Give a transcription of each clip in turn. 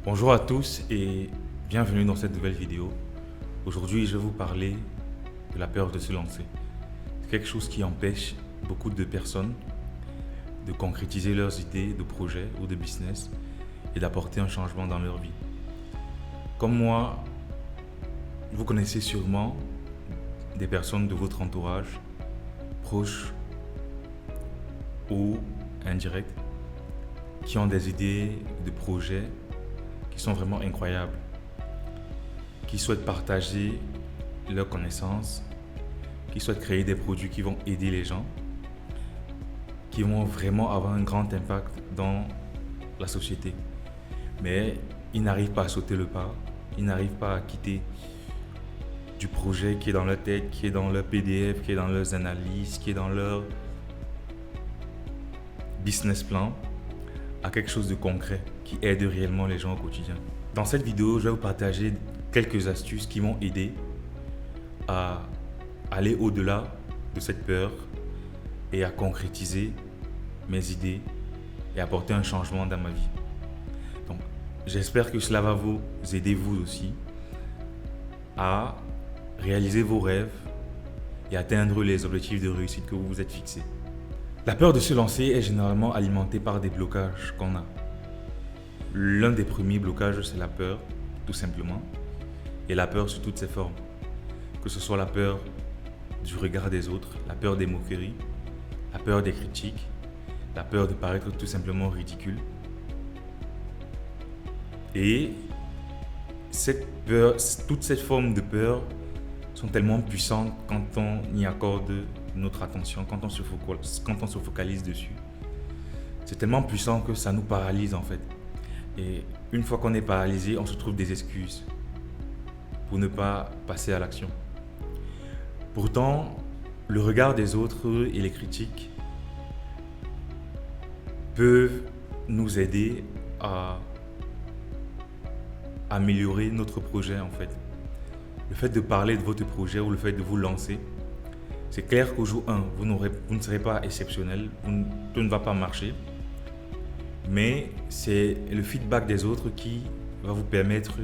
Bonjour à tous et bienvenue dans cette nouvelle vidéo. Aujourd'hui, je vais vous parler de la peur de se lancer. C'est quelque chose qui empêche beaucoup de personnes de concrétiser leurs idées de projet ou de business et d'apporter un changement dans leur vie. Comme moi, vous connaissez sûrement des personnes de votre entourage, proches ou indirects, qui ont des idées de projets qui sont vraiment incroyables, qui souhaitent partager leurs connaissances, qui souhaitent créer des produits qui vont aider les gens, qui vont vraiment avoir un grand impact dans la société. Mais ils n'arrivent pas à sauter le pas, ils n'arrivent pas à quitter du projet qui est dans leur tête, qui est dans leur PDF, qui est dans leurs analyses, qui est dans leur business plan, à quelque chose de concret qui aide réellement les gens au quotidien. Dans cette vidéo, je vais vous partager quelques astuces qui m'ont aidé à aller au-delà de cette peur et à concrétiser mes idées et apporter un changement dans ma vie. Donc, j'espère que cela va vous aider vous aussi à réaliser vos rêves et atteindre les objectifs de réussite que vous vous êtes fixés. La peur de se lancer est généralement alimentée par des blocages qu'on a. L'un des premiers blocages, c'est la peur, tout simplement. Et la peur sous toutes ses formes. Que ce soit la peur du regard des autres, la peur des moqueries, la peur des critiques, la peur de paraître tout simplement ridicule. Et cette peur, toutes ces formes de peur sont tellement puissantes quand on y accorde notre attention, quand on se focalise dessus. C'est tellement puissant que ça nous paralyse en fait. Et une fois qu'on est paralysé, on se trouve des excuses pour ne pas passer à l'action. Pourtant, le regard des autres et les critiques peuvent nous aider à améliorer notre projet en fait. Le fait de parler de votre projet ou le fait de vous lancer, c'est clair qu'au jour 1, vous ne serez pas exceptionnel, tout ne va pas marcher. Mais c'est le feedback des autres qui va vous permettre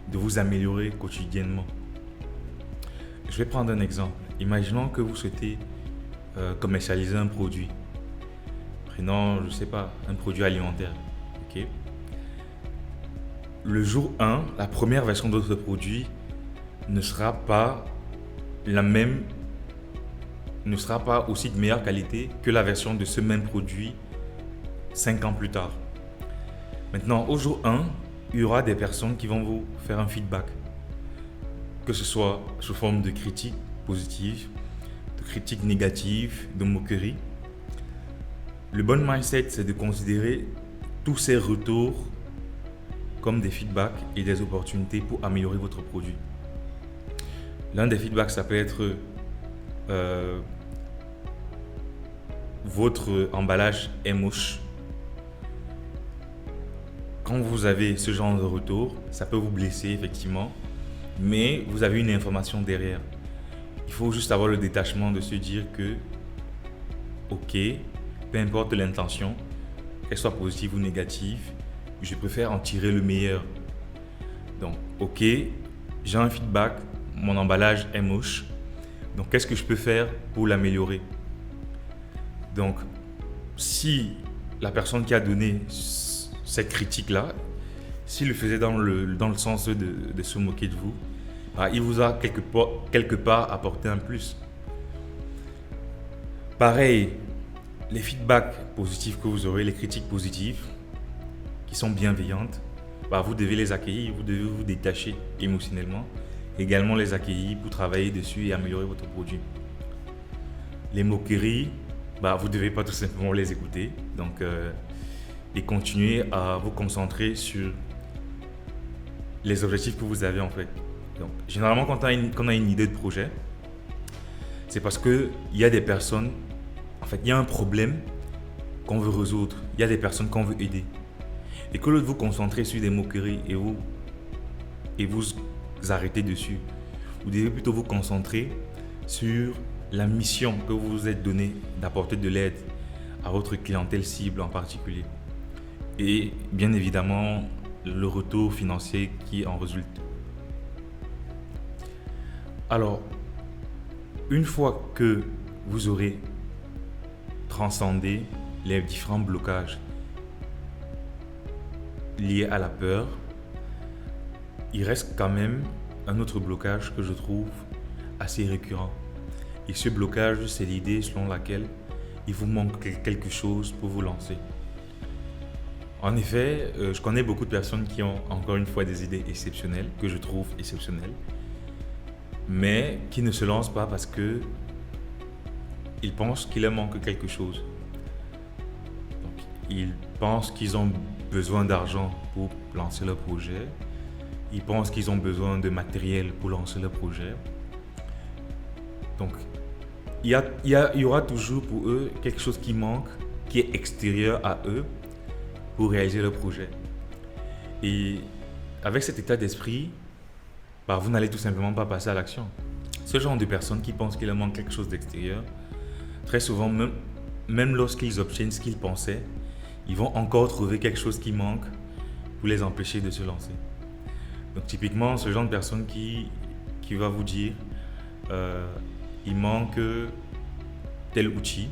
de vous améliorer quotidiennement. Je vais prendre un exemple. Imaginons que vous souhaitez commercialiser un produit. Prenons, je ne sais pas, un produit alimentaire. Okay. Le jour 1, la première version de votre produit ne sera pas la même, ne sera pas aussi de meilleure qualité que la version de ce même produit 5 ans plus tard. Maintenant, au jour 1, il y aura des personnes qui vont vous faire un feedback, que ce soit sous forme de critiques positives, de critiques négatives, de moqueries. Le bon mindset, c'est de considérer tous ces retours comme des feedbacks et des opportunités pour améliorer votre produit. L'un des feedbacks, ça peut être votre emballage est moche. Quand vous avez ce genre de retour, ça peut vous blesser effectivement, mais vous avez une information derrière. Il faut juste avoir le détachement de se dire que, ok, peu importe l'intention, qu'elle soit positive ou négative, je préfère en tirer le meilleur. Donc, ok, j'ai un feedback, mon emballage est moche, donc qu'est-ce que je peux faire pour l'améliorer? Donc, si la personne qui a donné cette critique-là, s'il le faisait dans le sens de se moquer de vous, il vous a quelque part apporté un plus. Pareil, les feedbacks positifs que vous aurez, les critiques positives, qui sont bienveillantes, vous devez les accueillir, vous devez vous détacher émotionnellement, également les accueillir pour travailler dessus et améliorer votre produit. Les moqueries, vous ne devez pas tout simplement les écouter, donc et continuer à vous concentrer sur les objectifs que vous avez en fait. Donc, généralement, quand on a une idée de projet, c'est parce qu'il y a des personnes, en fait, il y a un problème qu'on veut résoudre, il y a des personnes qu'on veut aider. Et que l'autre vous concentrer sur des moqueries et vous arrêter dessus, vous devez plutôt vous concentrer sur la mission que vous vous êtes donnée d'apporter de l'aide à votre clientèle cible en particulier. Et bien évidemment, le retour financier qui en résulte. Alors, une fois que vous aurez transcendé les différents blocages liés à la peur, il reste quand même un autre blocage que je trouve assez récurrent. Et ce blocage, c'est l'idée selon laquelle il vous manque quelque chose pour vous lancer. En effet, je connais beaucoup de personnes qui ont encore une fois des idées exceptionnelles, que je trouve exceptionnelles, mais qui ne se lancent pas parce que ils pensent qu'il leur manque quelque chose. Donc, ils pensent qu'ils ont besoin d'argent pour lancer leur projet. Ils pensent qu'ils ont besoin de matériel pour lancer leur projet. Donc, il y aura toujours pour eux quelque chose qui manque, qui est extérieur à eux pour réaliser leur projet. Et avec cet état d'esprit, vous n'allez tout simplement pas passer à l'action. Ce genre de personnes qui pensent qu'il leur manque quelque chose d'extérieur, très souvent, même lorsqu'ils obtiennent ce qu'ils pensaient, ils vont encore trouver quelque chose qui manque pour les empêcher de se lancer. Donc typiquement, ce genre de personne qui va vous dire il manque tel outil.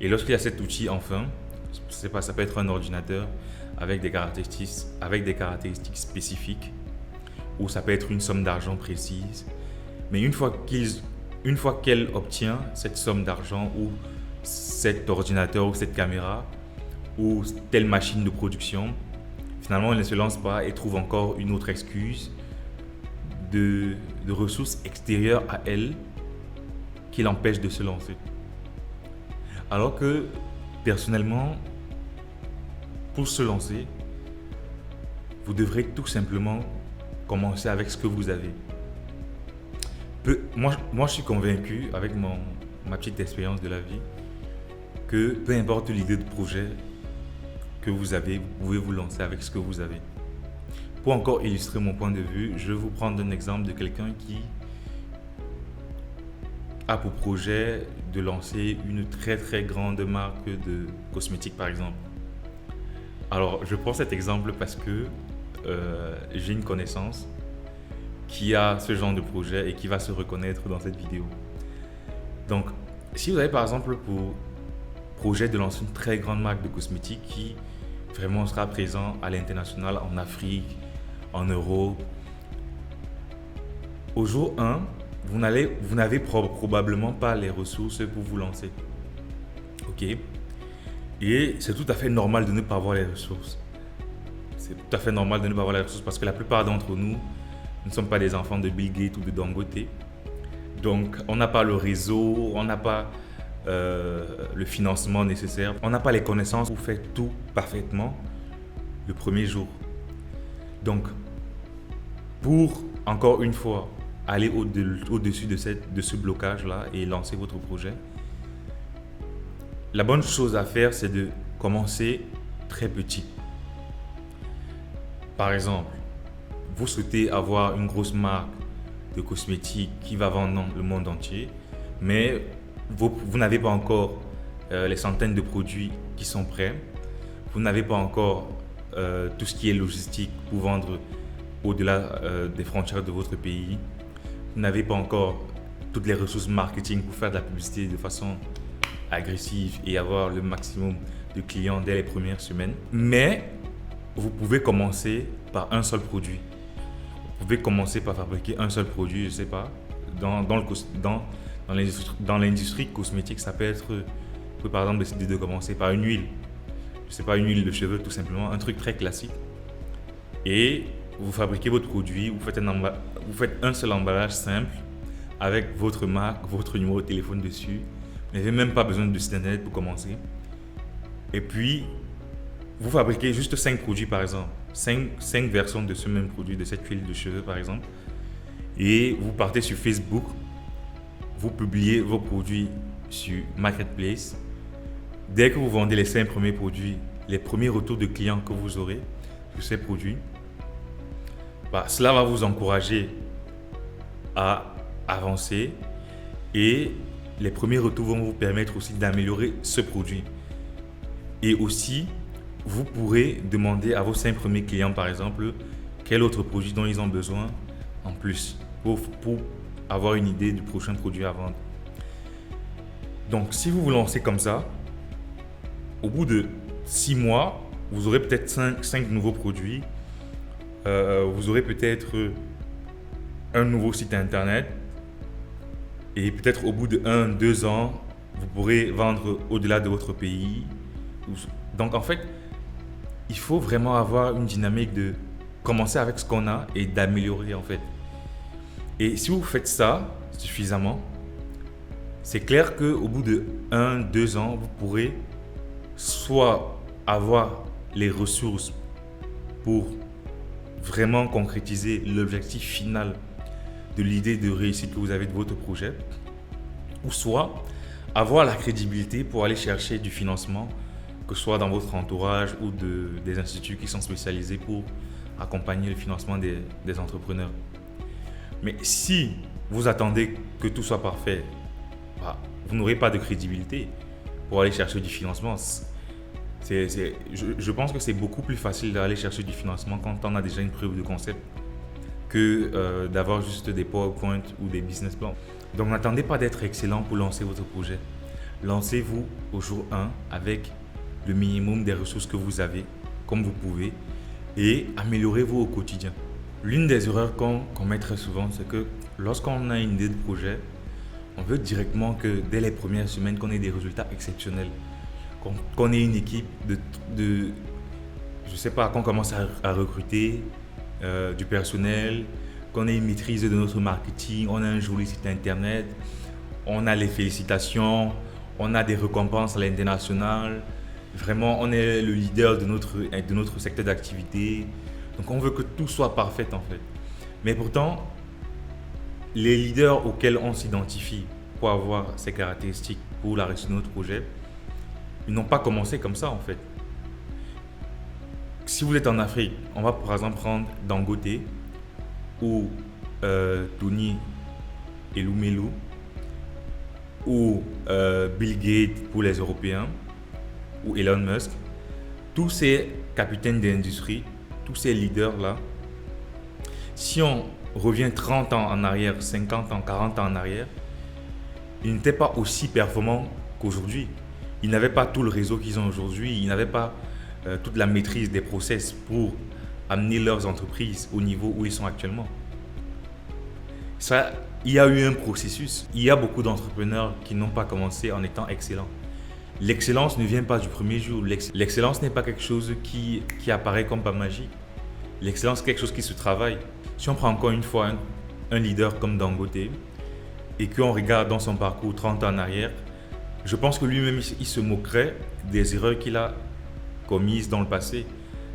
Et lorsqu'il y a cet outil, enfin, ça peut être un ordinateur avec des caractéristiques spécifiques, ou ça peut être une somme d'argent précise. Mais une fois qu'elle obtient cette somme d'argent ou cet ordinateur ou cette caméra ou telle machine de production, finalement elle ne se lance pas et trouve encore une autre excuse de ressources extérieures à elle qui l'empêche de se lancer. Alors que personnellement, pour se lancer, vous devrez tout simplement commencer avec ce que vous avez. Moi, je suis convaincu, avec ma petite expérience de la vie, que peu importe l'idée de projet que vous avez, vous pouvez vous lancer avec ce que vous avez. Pour encore illustrer mon point de vue, je vais vous prendre un exemple de quelqu'un qui a pour projet de lancer une très très grande marque de cosmétiques par exemple. Alors, je prends cet exemple parce que j'ai une connaissance qui a ce genre de projet et qui va se reconnaître dans cette vidéo. Donc, si vous avez par exemple pour projet de lancer une très grande marque de cosmétiques qui vraiment sera présent à l'international, en Afrique, en Europe, au jour 1, vous n'avez probablement pas les ressources pour vous lancer. Ok? Et c'est tout à fait normal de ne pas avoir les ressources. C'est tout à fait normal de ne pas avoir les ressources parce que la plupart d'entre nous ne sommes pas des enfants de Bill Gates ou de Dangote. Donc, on n'a pas le réseau, on n'a pas le financement nécessaire, on n'a pas les connaissances pour faire tout parfaitement le premier jour. Donc, pour, encore une fois, aller au-dessus de ce blocage-là et lancer votre projet, la bonne chose à faire, c'est de commencer très petit. Par exemple, vous souhaitez avoir une grosse marque de cosmétiques qui va vendre dans le monde entier, mais vous n'avez pas encore les centaines de produits qui sont prêts. Vous n'avez pas encore tout ce qui est logistique pour vendre au-delà des frontières de votre pays. Vous n'avez pas encore toutes les ressources marketing pour faire de la publicité de façon agressive et avoir le maximum de clients dès les premières semaines. Mais vous pouvez commencer par un seul produit. Vous pouvez commencer par fabriquer un seul produit, je ne sais pas. Dans l'industrie cosmétique, ça peut être, vous pouvez par exemple décider de commencer par une huile. Je ne sais pas, une huile de cheveux tout simplement, un truc très classique. Et vous fabriquez votre produit, vous faites un seul emballage simple avec votre marque, votre numéro de téléphone dessus. Vous n'avez même pas besoin de site internet pour commencer. Et puis, vous fabriquez juste 5 produits par exemple, 5 versions de ce même produit, de cette huile de cheveux par exemple. Et vous partez sur Facebook, vous publiez vos produits sur Marketplace. Dès que vous vendez les 5 premiers produits, les premiers retours de clients que vous aurez sur ces produits, cela va vous encourager à avancer et les premiers retours vont vous permettre aussi d'améliorer ce produit. Et aussi, vous pourrez demander à vos 5 premiers clients, par exemple, quel autre produit dont ils ont besoin en plus pour avoir une idée du prochain produit à vendre. Donc, si vous vous lancez comme ça, au bout de 6 mois, vous aurez peut-être 5 nouveaux produits. Vous aurez peut-être un nouveau site internet. Et peut-être au bout de 1-2 ans, vous pourrez vendre au-delà de votre pays. Donc, en fait, il faut vraiment avoir une dynamique de commencer avec ce qu'on a et d'améliorer, en fait. Et si vous faites ça suffisamment, c'est clair qu'au bout de 1-2 ans, vous pourrez soit avoir les ressources pour vraiment concrétiser l'objectif final de l'idée de réussite que vous avez de votre projet, ou soit avoir la crédibilité pour aller chercher du financement, que ce soit dans votre entourage ou des instituts qui sont spécialisés pour accompagner le financement des entrepreneurs. Mais si vous attendez que tout soit parfait, vous n'aurez pas de crédibilité pour aller chercher du financement. Je pense que c'est beaucoup plus facile d'aller chercher du financement quand on a déjà une preuve de concept que d'avoir juste des PowerPoint ou des business plans. Donc n'attendez pas d'être excellent pour lancer votre projet. Lancez-vous au jour 1 avec le minimum des ressources que vous avez, comme vous pouvez, et améliorez-vous au quotidien. L'une des erreurs qu'on commet très souvent, c'est que lorsqu'on a une idée de projet, on veut directement que dès les premières semaines, qu'on ait des résultats exceptionnels. Qu'on ait une équipe je sais pas, qu'on commence à recruter du personnel, qu'on ait une maîtrise de notre marketing, on a un joli site internet, on a les félicitations, on a des récompenses à l'international. Vraiment, on est le leader de notre secteur d'activité. Donc, on veut que tout soit parfait en fait. Mais pourtant, les leaders auxquels on s'identifie pour avoir ces caractéristiques pour la réussite de notre projet, ils n'ont pas commencé comme ça en fait. Si vous êtes en Afrique, on va par exemple prendre Dangote ou Tony Elumelu ou Bill Gates pour les Européens ou Elon Musk. Tous ces capitaines d'industrie, tous ces leaders-là, si on revient 30 ans en arrière, 50 ans, 40 ans en arrière, ils n'étaient pas aussi performants qu'aujourd'hui. Ils n'avaient pas tout le réseau qu'ils ont aujourd'hui, ils n'avaient pas toute la maîtrise des process pour amener leurs entreprises au niveau où ils sont actuellement. Ça, il y a eu un processus. Il y a beaucoup d'entrepreneurs qui n'ont pas commencé en étant excellents. L'excellence ne vient pas du premier jour. L'excellence n'est pas quelque chose qui apparaît comme par magie. L'excellence, c'est quelque chose qui se travaille. Si on prend encore une fois un leader comme Dangote et qu'on regarde dans son parcours 30 ans en arrière, je pense que lui-même, il se moquerait des erreurs qu'il a commises dans le passé,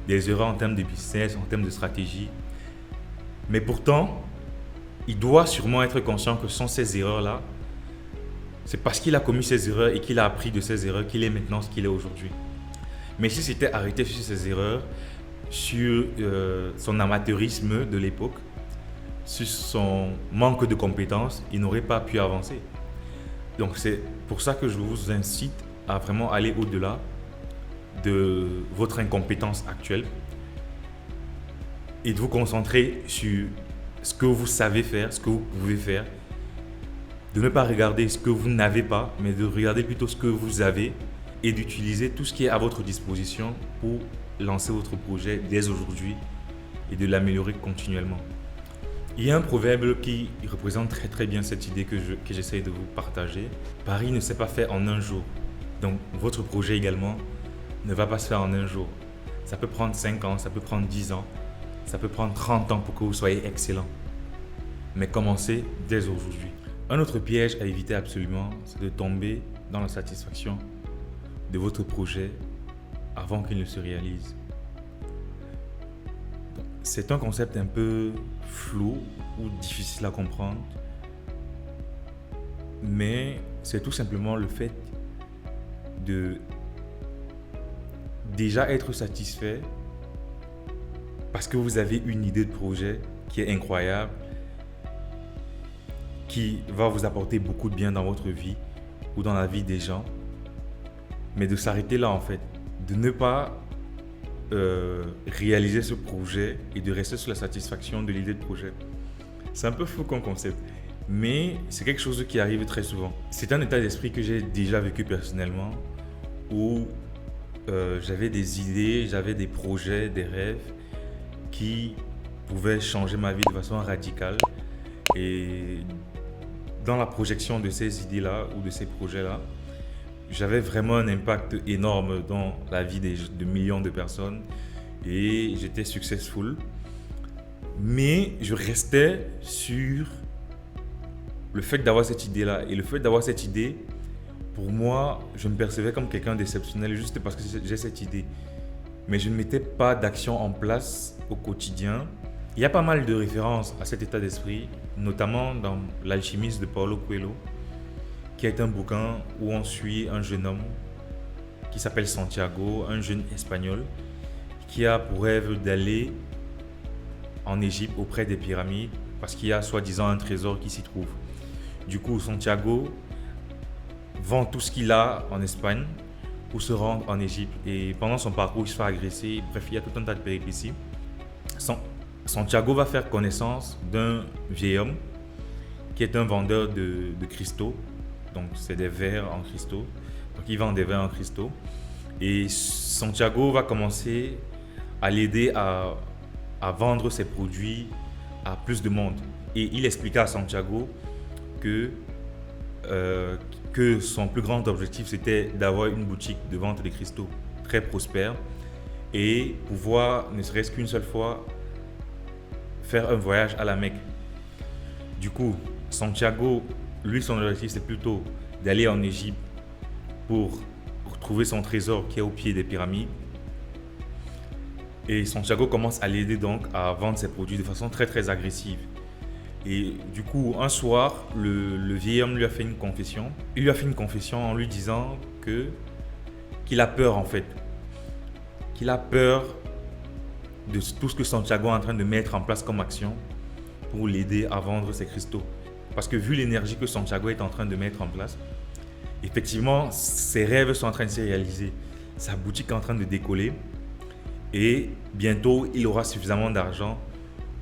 des erreurs en termes de business, en termes de stratégie. Mais pourtant, il doit sûrement être conscient que sans ces erreurs-là, c'est parce qu'il a commis ces erreurs et qu'il a appris de ces erreurs qu'il est maintenant ce qu'il est aujourd'hui. Mais si c'était arrêté sur ces erreurs, sur son amateurisme de l'époque, sur son manque de compétences, il n'aurait pas pu avancer. Donc c'est pour ça que je vous incite à vraiment aller au-delà de votre incompétence actuelle et de vous concentrer sur ce que vous savez faire, ce que vous pouvez faire. De ne pas regarder ce que vous n'avez pas, mais de regarder plutôt ce que vous avez et d'utiliser tout ce qui est à votre disposition pour lancer votre projet dès aujourd'hui et de l'améliorer continuellement. Il y a un proverbe qui représente très très bien cette idée que j'essaye de vous partager. Paris ne s'est pas fait en un jour. Donc votre projet également ne va pas se faire en un jour. Ça peut prendre 5 ans, ça peut prendre 10 ans, ça peut prendre 30 ans pour que vous soyez excellent. Mais commencez dès aujourd'hui. Un autre piège à éviter absolument, c'est de tomber dans la satisfaction de votre projet avant qu'il ne se réalise. C'est un concept un peu flou ou difficile à comprendre, mais c'est tout simplement le fait de déjà être satisfait parce que vous avez une idée de projet qui est incroyable, qui va vous apporter beaucoup de bien dans votre vie ou dans la vie des gens, mais de s'arrêter là en fait, de ne pas réaliser ce projet et de rester sur la satisfaction de l'idée de projet. C'est un peu fou comme concept, mais c'est quelque chose qui arrive très souvent. C'est un état d'esprit que j'ai déjà vécu personnellement, où j'avais des idées, j'avais des projets, des rêves qui pouvaient changer ma vie de façon radicale. Et dans la projection de ces idées-là ou de ces projets-là, j'avais vraiment un impact énorme dans la vie de millions de personnes et j'étais successful. Mais je restais sur le fait d'avoir cette idée-là. Et le fait d'avoir cette idée, pour moi, je me percevais comme quelqu'un d'exceptionnel juste parce que j'ai cette idée. Mais je ne mettais pas d'action en place au quotidien. Il y a pas mal de références à cet état d'esprit, notamment dans L'Alchimiste de Paulo Coelho, qui est un bouquin où on suit un jeune homme qui s'appelle Santiago, un jeune espagnol, qui a pour rêve d'aller en Égypte auprès des pyramides parce qu'il y a soi-disant un trésor qui s'y trouve. Du coup, Santiago vend tout ce qu'il a en Espagne pour se rendre en Égypte. Et pendant son parcours, il se fait agresser. Bref, il y a tout un tas de péripéties. Santiago va faire connaissance d'un vieil homme qui est un vendeur de cristaux. Donc, c'est des verres en cristaux. Donc, il vend des verres en cristaux. Et Santiago va commencer à l'aider à vendre ses produits à plus de monde. Et il expliqua à Santiago que son plus grand objectif, c'était d'avoir une boutique de vente de cristaux très prospère et pouvoir, ne serait-ce qu'une seule fois, faire un voyage à la Mecque. Du coup, Santiago, lui, son objectif, c'est plutôt d'aller en Égypte pour trouver son trésor qui est au pied des pyramides. Et Santiago commence à l'aider donc à vendre ses produits de façon très très agressive. Et du coup, un soir, le vieil homme lui a fait une confession. Il lui a fait une confession en lui disant qu'il a peur en fait. Qu'il a peur de tout ce que Santiago est en train de mettre en place comme action pour l'aider à vendre ses cristaux. Parce que vu l'énergie que Santiago est en train de mettre en place, effectivement, ses rêves sont en train de se réaliser. Sa boutique est en train de décoller. Et bientôt, il aura suffisamment d'argent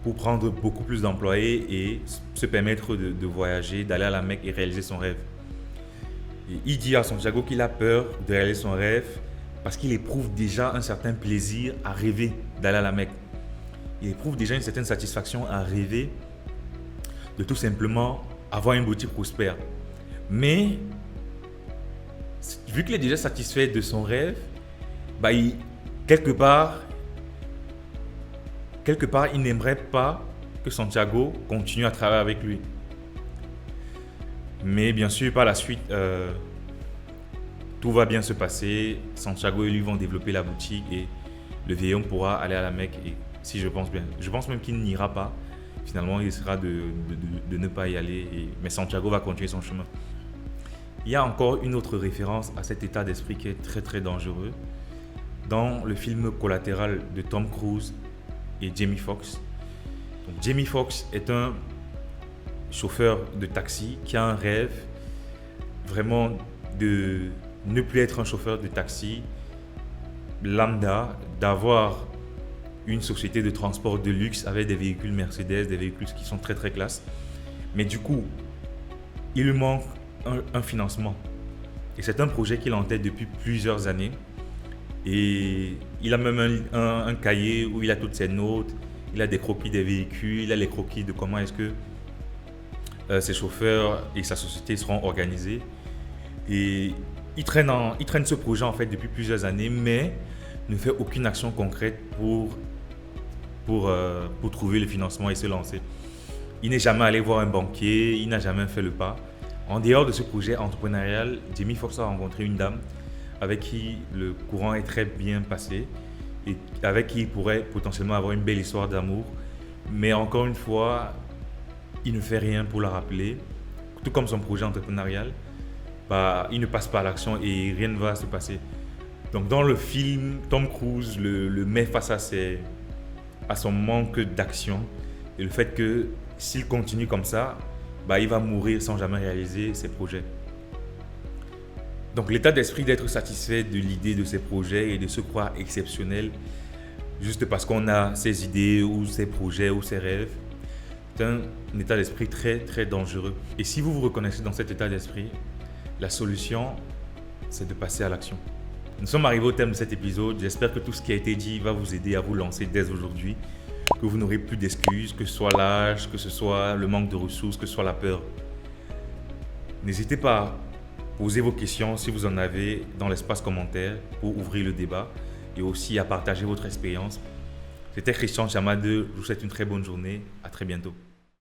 pour prendre beaucoup plus d'employés et se permettre de voyager, d'aller à la Mecque et réaliser son rêve. Et il dit à Santiago qu'il a peur de réaliser son rêve parce qu'il éprouve déjà un certain plaisir à rêver d'aller à la Mecque. Il éprouve déjà une certaine satisfaction à rêver de tout simplement avoir une boutique prospère. Mais vu qu'il est déjà satisfait de son rêve, quelque part, il n'aimerait pas que Santiago continue à travailler avec lui. Mais bien sûr, par la suite, tout va bien se passer. Santiago et lui vont développer la boutique et le vieil homme pourra aller à la Mecque. Et si je pense bien, je pense même qu'il n'ira pas. Finalement, il essaiera de ne pas y aller. Mais Santiago va continuer son chemin. Il y a encore une autre référence à cet état d'esprit qui est très très dangereux. Dans le film Collatéral de Tom Cruise et Jamie Foxx. Donc, Jamie Foxx est un chauffeur de taxi qui a un rêve vraiment de ne plus être un chauffeur de taxi lambda, d'avoir une société de transport de luxe avec des véhicules Mercedes, des véhicules qui sont très très classe. Mais du coup, il lui manque un financement. Et c'est un projet qu'il a en tête depuis plusieurs années. Et il a même un cahier où il a toutes ses notes, il a des croquis des véhicules, il a les croquis de comment est-ce que ses chauffeurs et sa société seront organisés. Et il traîne ce projet en fait depuis plusieurs années, mais ne fait aucune action concrète pour trouver le financement et se lancer. Il n'est jamais allé voir un banquier, il n'a jamais fait le pas. En dehors de ce projet entrepreneurial, Jamie Foxx a rencontré une dame avec qui le courant est très bien passé et avec qui il pourrait potentiellement avoir une belle histoire d'amour. Mais encore une fois, il ne fait rien pour la rappeler. Tout comme son projet entrepreneurial, il ne passe pas à l'action et rien ne va se passer. Donc dans le film, Tom Cruise le met face à son manque d'action et le fait que s'il continue comme ça, il va mourir sans jamais réaliser ses projets. Donc l'état d'esprit d'être satisfait de l'idée de ses projets et de se croire exceptionnel juste parce qu'on a ses idées ou ses projets ou ses rêves. C'est un état d'esprit très très dangereux. Et si vous vous reconnaissez dans cet état d'esprit, la solution, c'est de passer à l'action. Nous sommes arrivés au terme de cet épisode. J'espère que tout ce qui a été dit va vous aider à vous lancer dès aujourd'hui, que vous n'aurez plus d'excuses, que ce soit l'âge, que ce soit le manque de ressources, que ce soit la peur. N'hésitez pas à poser vos questions si vous en avez dans l'espace commentaire pour ouvrir le débat et aussi à partager votre expérience. C'était Christian Chamadeu, je vous souhaite une très bonne journée, à très bientôt.